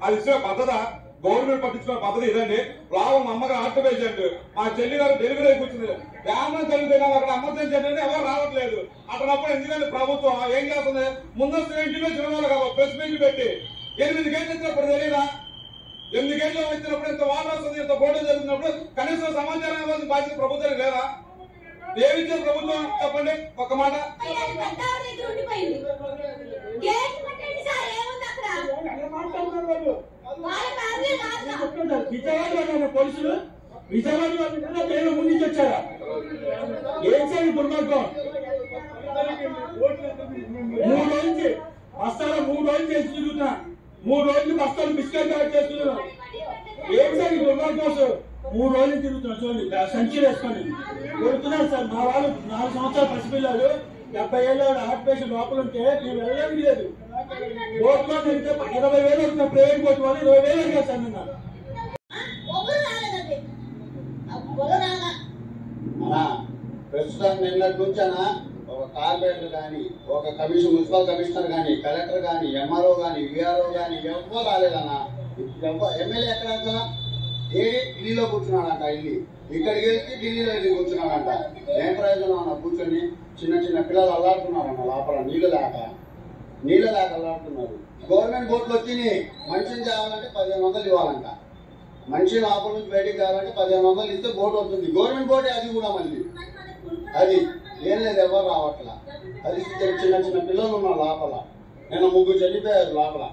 అది ఇచ్చిన పద్ధత గవర్నమెంట్ పట్టించుకున్న పద్ధతి ఇదండి. లాభం మా అమ్మగారు హార్ట్ పేషెంట్, మా చెల్లి గారు డెలివరీ అయిపోతుంది. గ్రామం చనిపోయినా అక్కడ ఎమర్జెన్సీ అంటే ఎవరు రావట్లేదు. అట్లప్పుడు ఎందుకంటే ప్రభుత్వం ఏం చేస్తుంది, ముందస్తు ఇంటిలో చిన్నవాళ్ళు కదా ప్రెస్ మీట్ పెట్టి 8 గంటలు ఇచ్చినప్పుడు తెలియదా? 8 గంటలు వచ్చినప్పుడు ఇంత వాటర్ వస్తుంది, ఇంత బోర్డు జరుగుతున్నప్పుడు కనీసం సమాచారం ఇవ్వాల్సిన బాధ్యత ప్రభుత్వానికి లేదా? ఏమిచ్చే ప్రభుత్వం చెప్పండి ఒక్క మాట. పోలీసులు విజయవాడ జైలు ముందు వచ్చారా? ఏం చేయాలి దుర్మార్గం? 3 రోజులు బస్తాలు 3 రోజులు చేసి తిరుగుతున్నా, 3 రోజులు బస్తాలు బిస్కెట్ తయారు చేస్తున్నా. ఏం చేయాలి దుర్మార్గం? 3 రోజులు తిరుగుతున్నా చూడండి, సంచి వేసుకొని కొడుతున్నారు సార్. మా వాళ్ళు 4 సంవత్సరాల పసిపిల్లలు 70 ఏళ్ళ హార్ట్ పేషెంట్ లోపల ఉంటే మేము వెళ్ళడానికి లేదు. కోర్టులో వెళ్తే 20,000 అవుతున్నా, ప్రైవేట్ కోర్టు వాళ్ళు 20,000 అడిగారు సార్. నిన్న ప్రస్తుతం నిన్నటి నుంచనా ఒక కార్పొరేటర్ కానీ, ఒక మున్సిపల్ కమిషనర్ కానీ, కలెక్టర్ కానీ, ఎంఆర్ఓ కానీ, విఆర్ఓ కానీ ఎవరు రాలేదన్నా. ఎమ్మెల్యే ఎక్కడ కదా ఢిల్లీలో కూర్చున్నాడంట. ఇక్కడికి వెళ్తే ఢిల్లీలో వెళ్ళి కూర్చున్నాడంట. ఏం ప్రయోజనం అన్న కూర్చొని? చిన్న చిన్న పిల్లలు అల్లాడుతున్నారన్న లోపల, నీళ్లు లేక అల్లాడుతున్నారు. గవర్నమెంట్ బోట్లు వచ్చినాయి, మనిషిని తేవాలంటే 1500 ఇవ్వాలంట. మనిషి లోపల నుంచి బయటికి తేవాలంటే 1500 ఇస్తే బోట్ వస్తుంది. గవర్నమెంట్ బోటే అది కూడా మళ్ళీ అది ఏం లేదు, ఎవరు రావట్లా. అది చిన్న చిన్న పిల్లలు ఉన్నారు లోపల. నేను 3 చనిపోయారు లోపల.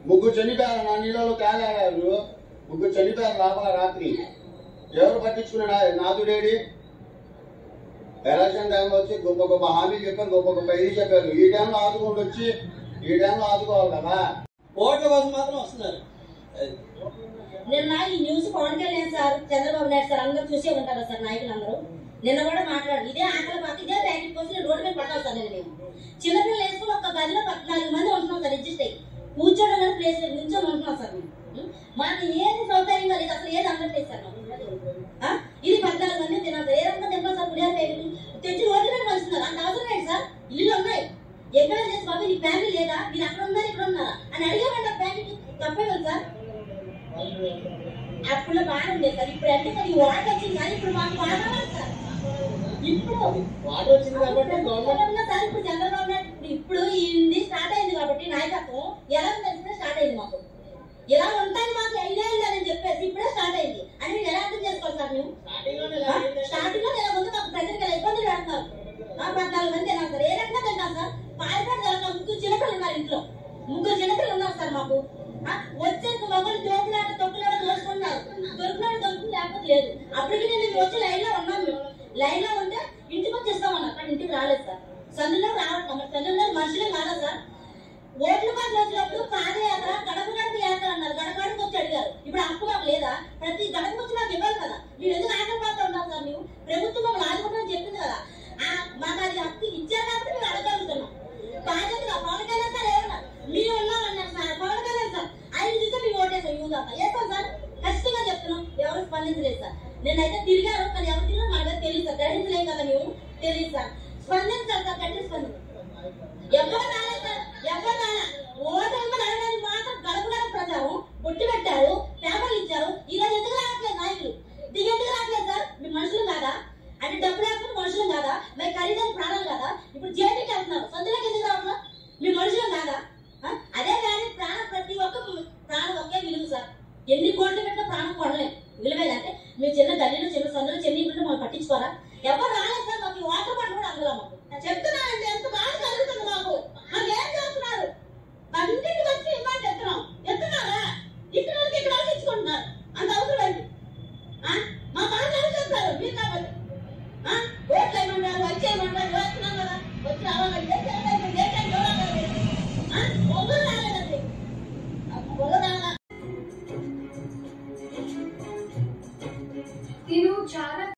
3 చనిపోయారు నా నీళ్ళలో తేలాడారు. 3 చనిపోయారు లోపల రాత్రి. ఎవరు పట్టించుకున్నాడు? నాదుడేడి ఎలక్షన్ టైంలో వచ్చి గొప్ప గొప్ప హామీలు చెప్పారు, గొప్ప గొప్ప ఇది చెప్పారు. ఈ టైంలో ఆదుకుంటూ వచ్చి ఈ టైంలో ఆదుకోవాలి కదా. ఓట్ల కోసం మాత్రం వస్తున్నారు. నిన్న ఈ news Pawan Kalyan sir, Chandrababu Naidu sir అందరూ చూసే ఉంటారు సార్. నాయకులందరూ నిన్న కూడా మాట్లాడు, ఇదే ఆకలి పాక ఇదే ప్యాకెట్ కోసం రోడ్డు మీద పట్టాలి సార్. నేను చిన్నపిల్లలు వేసుకుని ఒక గదిలో 14 మంది ఉంటున్నాం సార్. రిజిస్టర్ అయ్యి కూర్చోడం కానీ ప్లేస్ నిల్చొని ఉంటున్నాం సార్. మాకు ఏది సౌకర్యంగా లేదు, అసలు ఏది అందట్లేదు సార్. ఇది 14 మంది తినాలి. ఏ రకంగా తింటాం సార్? పులిహార ప్యాకెట్ తెచ్చి రోడ్డు మీద కలుస్తున్నారు. అంత అవసరం ఏంటి సార్? ఇల్లు ఉన్నాయి, ఎక్కడ చేసి బాబు నీ ఫ్యామిలీ లేదా, మీరు అక్కడ ఉన్నారు ఇక్కడ ఉన్నారా అని అడిగేవాడి ప్యాకెట్ తప్పే కదా సార్. అప్పుడు బాగా ఉండేది సార్. ఇప్పుడు అంటే సార్ ఈ వాటర్ వచ్చింది కానీ ఇప్పుడు మాకు బాగా సార్. ఇప్పుడు వాటర్ వచ్చింది కాబట్టి సార్ ఇప్పుడు చంద్రబాబు నాయుడు ఇప్పుడు ఇది స్టార్ట్ అయింది కాబట్టి నాయకత్వం ఎలా ఉందంటే స్టార్ట్ అయింది. మాకు ఎలా ఉంటుంది మాకు అని చెప్పేసి ఇప్పుడే స్టార్ట్ అయింది అని మీరు ఎలా అర్థం చేసుకోవాలి సార్? మేము స్టార్టింగ్ లో నెల ముందు మాకు ప్రజలకు ఎలా ఇబ్బందులు పెడుతున్నారు. 14 మంది తిన్నాం సార్. ఏ రకంగా తింటాం సార్? పారిపడి 3 చిన్నపిల్లలు ఉన్నారు ఇంట్లో. 3 చిన్నపిల్లలు ఉన్నారు సార్. మాకు వచ్చే మగలు దోపిలాట తొక్కులాట దోసుకుంటున్నారు. దొరుకుతుంది లేకపోతే లేదు. అప్పటికి నేను వచ్చి లైన్ లో ఉన్నాను. మేము లైన్ లో ఉంటే ఇంటికి వచ్చేస్తామన్నారు, కానీ ఇంటికి రాలేదు సార్. సందులో రావట్లేదు. మరి సందులో మనుషులే కాదా సార్? ఓట్ల పాటు వచ్చినప్పుడు పాదయాత్ర గడప యాత్ర అన్నారు. గడపడికి వచ్చి అడిగారు. ఇప్పుడు హక్కు మాకు లేదా? ప్రతి గడపకు వచ్చి మాకు ఇవ్వాలి కదా. మీరు ఎందుకు ఆకలిపోతూ ఉంటారు సార్? మేము ప్రభుత్వం మమ్మల్ని ఆదుకుంటామని చెప్పింది కదా. మాకు అది హక్కు ఇచ్చారు కాబట్టి మేము అడగలుగుతున్నాం. బాధ్యతగా పవన్ కళ్యాణ్ సార్ ఏమన్నారు? మీరు ఉన్నామన్నారు సార్. పవన్ కళ్యాణ్ సార్ ఆయన చూస్తే మేము ఓటేసాం. యూజ్ వేస్తాం సార్. ఖచ్చితంగా చెప్తున్నాం. ఎవరు స్పందించలేదు సార్. నేనైతే తిరిగారు, కానీ ఎవరు తిరిగారు మనకైతే తెలియదు సార్. గ్రహించలేం కదా మేము, తెలియదు సార్. స్పందించాలి సార్, గట్టి స్పందించాలి. ఎవరు రాలేదు సార్, ఎవరు రాలే. ఓటమి అడగడానికి మాత్రం గడప ప్రచారం బొట్టు పెట్టారు, పేపర్లు ఇచ్చారు. ఈరోజు ఎందుకు రావట్లేదు నాయకులు? ఎందుకు రావట్లేదు సార్? మీ మనుషులు కాదా? అంటే డబ్బు లేకపోతే మనుషులు కాదా? మరి ఖరీదైన ప్రాణాలు కాదా? ఇప్పుడు జేపీకి వెళ్తున్నారు, సందులోకి ఎందుకు రావట్లా? మీ మనుషులు కాదా? అదే కానీ ప్రాణం ప్రతి ఒక్క ప్రాణం ఒకే విలువ సార్. ఎన్ని కోట్లు పెట్టినా ప్రాణం కొనలేం. విలువేదంటే మీరు చిన్న గల్లీలో చిన్న సందులో చెన్ని మనం పట్టించుకోరా?